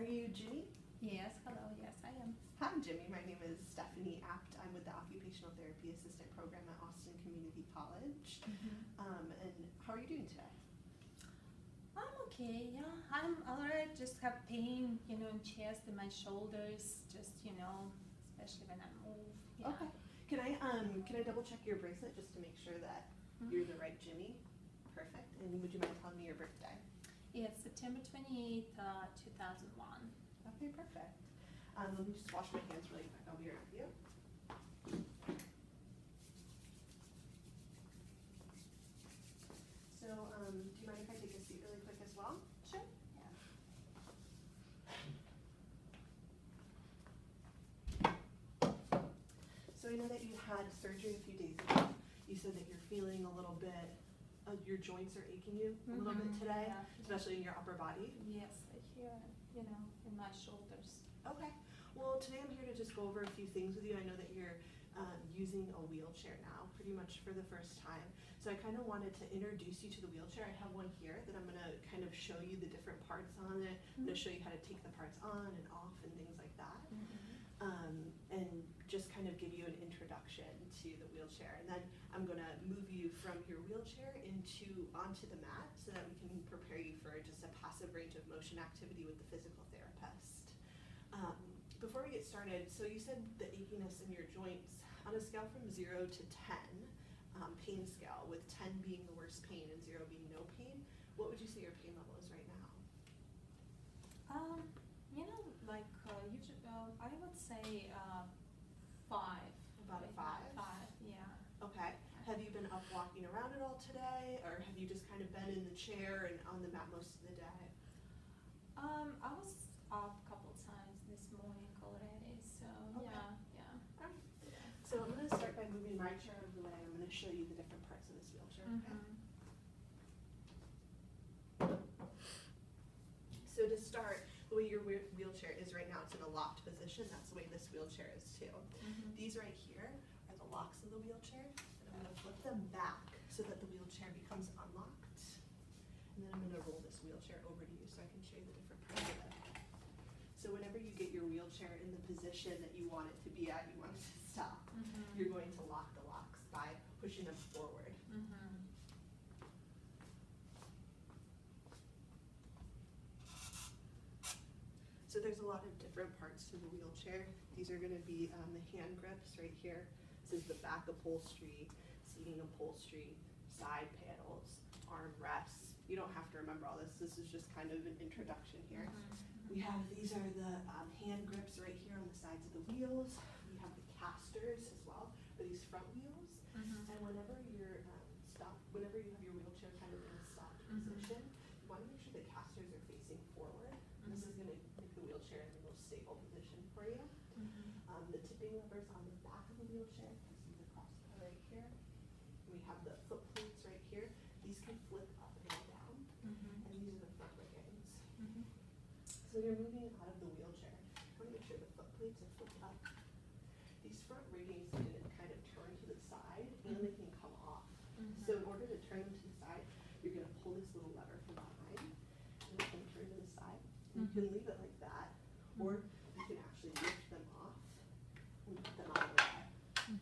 you Jimmy? Yes, hello, yes I am. Hi Jimmy, my name is Stephanie Apt. I'm with the Occupational Therapy Assistant Program at Austin Community College. And how are you doing today? I'm okay, yeah, I'm alright, just have pain, in chest and my shoulders, especially when I move. Yeah. Okay. Can I double check your bracelet just to make sure that you're the right Jimmy? Perfect. And would you mind telling me your birthday? It's September 28th, 2001. Okay, perfect. Let me just wash my hands really quick. I'll be right with you. So, do you mind if I take a seat really quick as well? Sure. Yeah. So I know that you had surgery a few days ago. You said that you're feeling a little bit, your joints are aching you a little bit today, Yeah. especially in your upper body. Yes, here, in my shoulders. Okay. Well, today I'm here to just go over a few things with you. I know that you're using a wheelchair now, pretty much for the first time. So I kind of wanted to introduce you to the wheelchair. I have one here that I'm going to kind of show you the different parts on it. I'm going to show you how to take the parts on and off and things like that. And just kind of give you an introduction to the wheelchair. And then I'm going to move you from your wheelchair onto the mat so that we can prepare you for just a passive range of motion activity with the physical therapist. Before we get started, so you said the achiness in your joints, on a scale from 0 to 10, pain scale, with 10 being the worst pain and 0 being no pain, what would you say your pain level is right now? Usually, I would say 5. About a 5? 5, yeah. Okay. Have you been up walking around at all today, or have you just kind of been in the chair and on the mat most of the day? I was up a couple times this morning already, so Okay. yeah. All right. So I'm going to start by moving my chair out of the way. I'm going to show you the different parts of this wheelchair. Okay? So to start, the way your wheelchair is right now, it's in a locked position. That's the way this wheelchair is too. These right here are the locks of the wheelchair. And I'm going to flip them back so that the wheelchair becomes unlocked. And then I'm going to roll this wheelchair over to you so I can show you the different parts of it. So whenever you get your wheelchair in the position that you want it to be at, you want it to stop, you're going to lock the locks by pushing them forward. So there's a lot of different parts to the wheelchair. These are going to be the hand grips right here. This is the back upholstery, seating upholstery, side panels, arm rests. You don't have to remember all this. This is just kind of an introduction here. These are the hand grips right here on the sides of the wheels. We have the casters as well for these front wheels. And whenever you're whenever you have your wheelchair kind of in a stopped position, you want to make sure the casters are facing forward. This is going to make the wheelchair in the most stable position for you. The tipping levers on the back of the wheelchair, this is the crossbar right here. We have the foot plates right here. These can flip up and down, and these are the front riggings. So you're moving out of the wheelchair. I want to make sure the foot plates are flipped up. These front riggings can kind of turn to the side, and they can come off. So in order to turn them to the side, you're going to pull this little lever from behind, and it can turn to the side. And you can leave it like that, or you can actually lift them off and put them out of the way.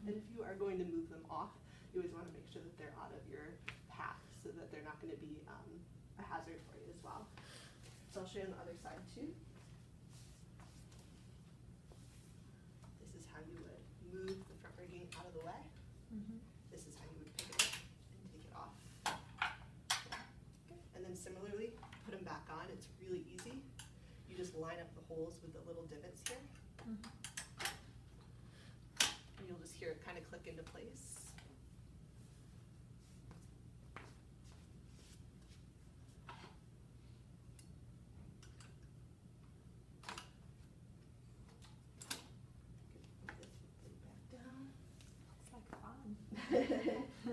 And if you are going to move them off, you always want to make sure that they're out of your path so that they're not going to be a hazard for you as well. So I'll show you on the other side too. This is how you would move the front rigging out of the way. This is how you would pick it up and take it off. Okay. And then similarly, put them back on. It's really easy. You just line up the holes with the little divots here. And you'll just hear it kind of click into place.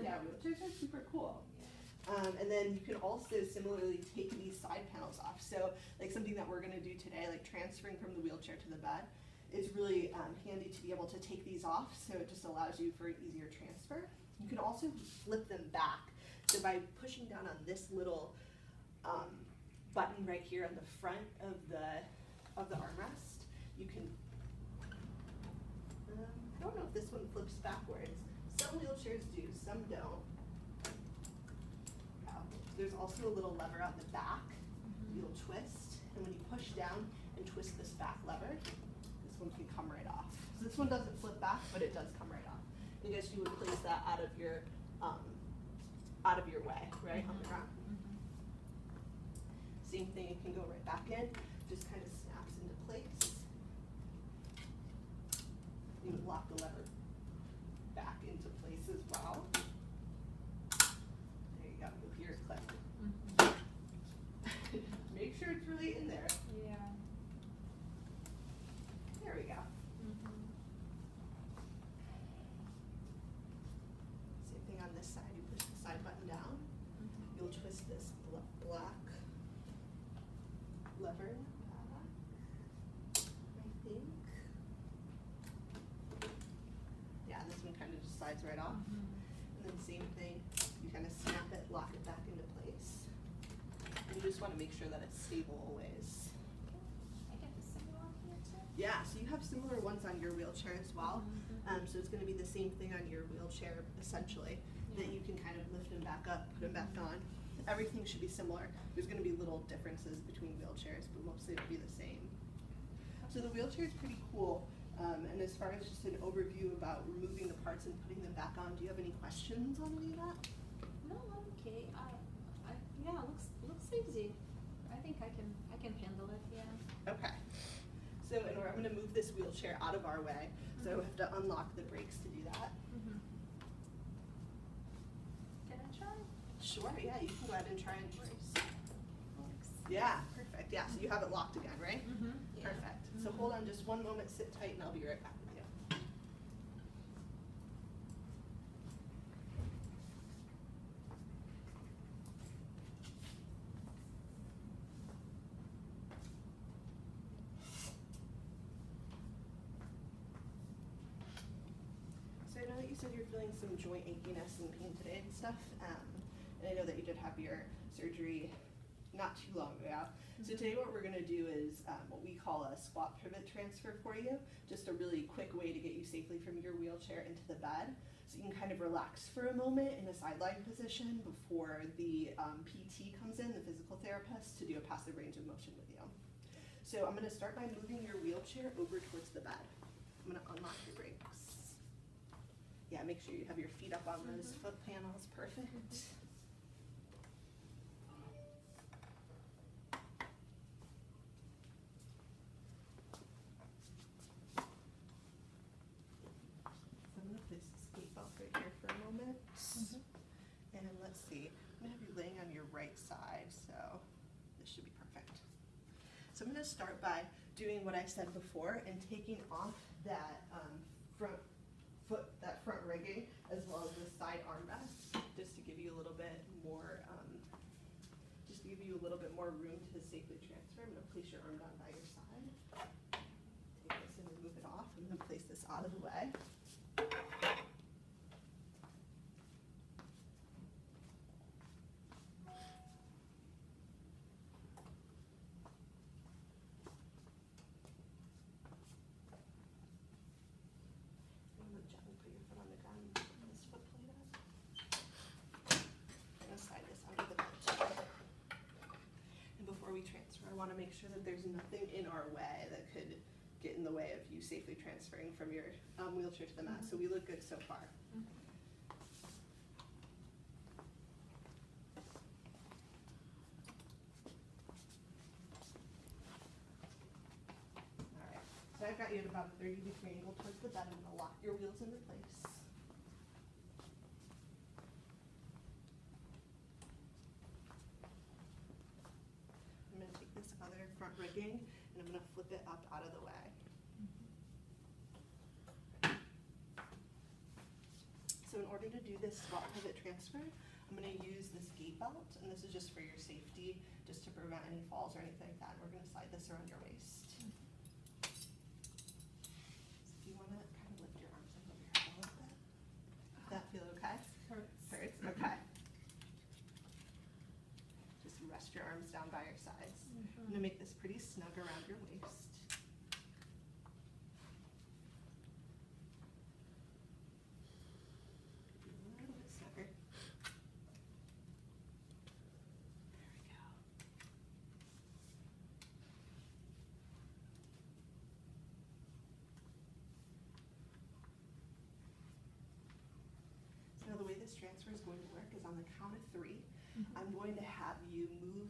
Yeah, wheelchairs are super cool. And then you can also similarly take these side panels off. So like something that we're going to do today, like transferring from the wheelchair to the bed, is really handy to be able to take these off. So it just allows you for an easier transfer. You can also flip them back. So by pushing down on this little button right here on the front of the of the armrest. You can, I don't know if this one flips backwards. Some wheelchairs do, some don't. There's also a little lever on the back. You'll twist, and when you push down and twist this back lever, this one can come right off. So this one doesn't flip back, but it does come right off. I guess you would place that out of your way, right, on the ground. Same thing, it can go right back in, just kind of snaps into place. You would lock the lever back into place as well. There you go, you'll hear it click. Make sure it's really in there. Yeah. There we go. Same thing on this side, you push the side button down. You'll twist this black lever in the back, I think. Yeah, this one kind of just slides right off. And then same thing, you kind of snap it, lock it back into place. And you just want to make sure that it's stable always. I get the similar one here too. Yeah, so you have similar ones on your wheelchair as well. So it's going to be the same thing on your wheelchair, essentially, that you can kind of lift them back up, put them back on. Everything should be similar. There's going to be little differences between wheelchairs, but mostly it'll be the same. So the wheelchair is pretty cool. And as far as just an overview about removing the parts and putting them back on, do you have any questions on any of that? No, I'm okay. Yeah, looks easy. I think I can handle it. Yeah. Okay. So I'm going to move this wheelchair out of our way. So I have to unlock the brakes to do that. Can I try? Sure, yeah, you can go ahead and try and brace. Thanks. Yeah, perfect. Yeah, so you have it locked again, right? Yeah. Perfect. So hold on just one moment, sit tight, and I'll be right back with you. So I know that you said you're feeling some joint achiness and pain today and stuff, and I know that you did have your surgery not too long ago. So today what we're going to do is what we call a squat pivot transfer for you, just a really quick way to get you safely from your wheelchair into the bed. So you can kind of relax for a moment in a sideline position before the PT comes in, the physical therapist, to do a passive range of motion with you. So I'm going to start by moving your wheelchair over towards the bed. I'm going to unlock your brakes. Yeah, make sure you have your feet up on those foot panels. Perfect. And let's see, I'm going to have you laying on your right side, so this should be perfect. So I'm going to start by doing what I said before and taking off that front rigging as well as the side armrest, just to give you a little bit more, room to safely transfer. I'm going to place your arm down by your side. Take this and move it off. I'm going to place this out of the way. I want to make sure that there's nothing in our way that could get in the way of you safely transferring from your wheelchair to the mat. So we look good so far. All right. So I've got you at about a 30-degree angle towards the bed. I'm going to lock your wheels into place. Front rigging, and I'm going to flip it up out of the way. So in order to do this squat pivot transfer, I'm going to use this gate belt, and this is just for your safety, just to prevent any falls or anything like that. And we're going to slide this around your waist. So if you want to kind of lift your arms up over your head a little bit. Does that feel okay? Hurts? Okay. Just rest your arms down by your sides. I'm going to make this pretty snug around your waist. this transfer is going to work is on the count of 3, Mhm. I'm going to have you move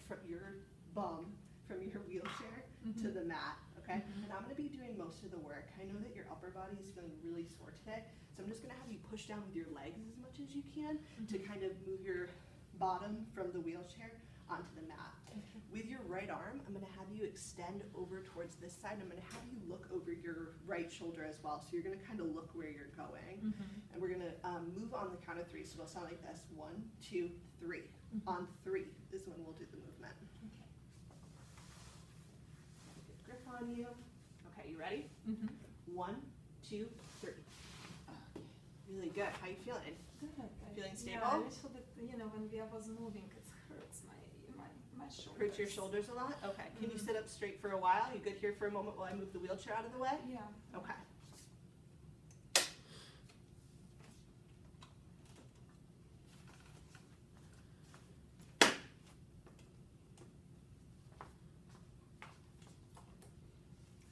from your bum from your wheelchair to the mat, okay? Mhm. And I'm gonna be doing most of the work. I know that your upper body is feeling really sore today, so I'm just gonna have you push down with your legs as much as you can to kind of move your bottom from the wheelchair onto the mat. Okay. With your right arm, I'm gonna have you extend over towards this side. I'm gonna have you look over your right shoulder as well. So you're gonna kind of look where you're going. Mhm. And we're gonna move on the count of 3, so it'll sound like this. 1, 2, 3. Mhm. On 3 is when we'll do the movement. Okay. Good grip on you. Okay, you ready? Mhm. 1, 2, 3. Okay. Really good. How you feeling? Good. Feeling Yeah, I stable? feel that when I was moving, it hurts my shoulders. Hurts your shoulders a lot? Okay. Can you Mhm. sit up straight for a while? You good here for a moment while I move the wheelchair out of the way? Yeah. Okay.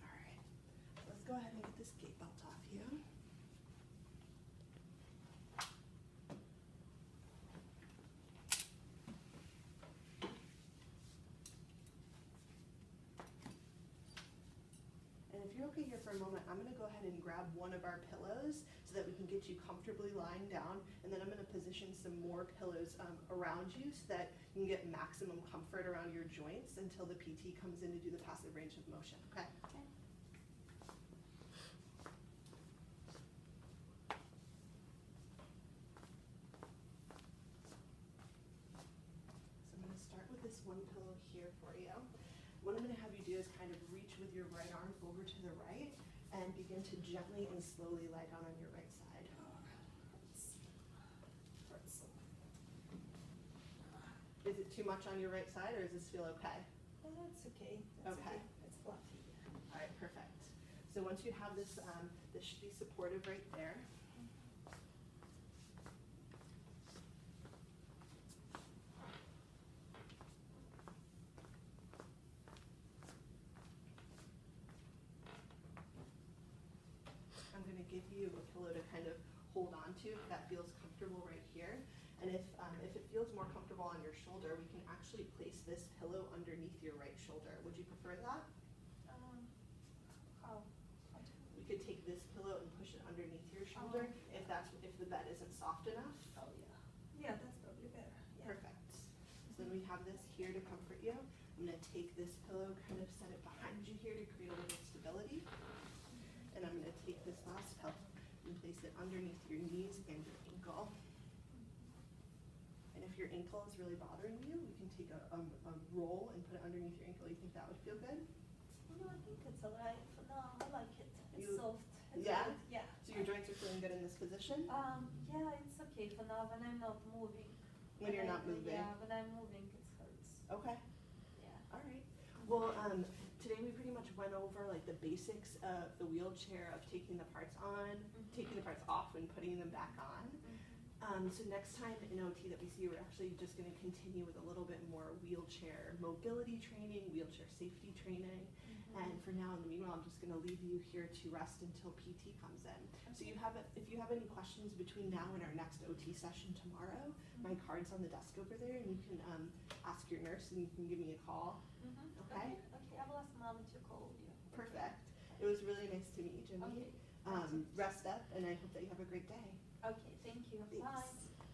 All right. Let's go ahead and get this gate belt off you. And if you're okay here for a moment, I'm going to go ahead and grab one of our pillows so that we can get you comfortably lying down. And then I'm going to position some more pillows around you so that you can get maximum comfort around your joints until the PT comes in to do the passive range of motion, okay? Okay. So I'm going to start with this one pillow here for you. What I'm going to have you do is kind of reach with your right arm over to the right and begin to gently and slowly lie down on your right side. Hurts. Is it too much on your right side or does this feel okay? It's okay. Okay. It's fluffy. All right, perfect. So once you have this, this should be supportive right there. I'm going to give you a pillow to kind of hold on to if that feels comfortable right here. And if it feels more comfortable on your shoulder, we can actually place this pillow underneath your right shoulder. Would you prefer that? How? We could take this pillow and push it underneath your shoulder if the bed isn't soft enough. Oh yeah. Yeah, that's probably better. Yeah. Perfect. So then we have this here to comfort you. I'm going to take this pillow, kind of set it behind you here to create a little stability. And I'm going to take this last pillow and place it underneath your knees and your ankle. And if your ankle is really bothering you, we can take a roll and put it underneath your ankle. You think that would feel good? No, I think it's alright for now. I like it. It's You- soft. It's Yeah? good. Yeah. So your joints are feeling good in this position? Yeah, it's okay for now when I'm not moving. When you're not moving? Yeah, when I'm moving, it hurts. Okay. Yeah. All right. Well, today we pretty much went over like the basics of the wheelchair, of taking the parts on, taking the parts off, and putting them back on. So next time in OT that we see, we're actually just going to continue with a little bit more wheelchair mobility training, wheelchair safety training. And for now, in the meanwhile, I'm just going to leave you here to rest until PT comes in. So if you have any questions between now and our next OT session tomorrow, my card's on the desk over there, and you can ask your nurse, and you can give me a call. Okay? Okay, I will ask Mom to call you. Perfect. It was really nice to meet you, Jimmy. Okay. Rest up, and I hope that you have a great day. Okay, thank you. Thanks. Bye.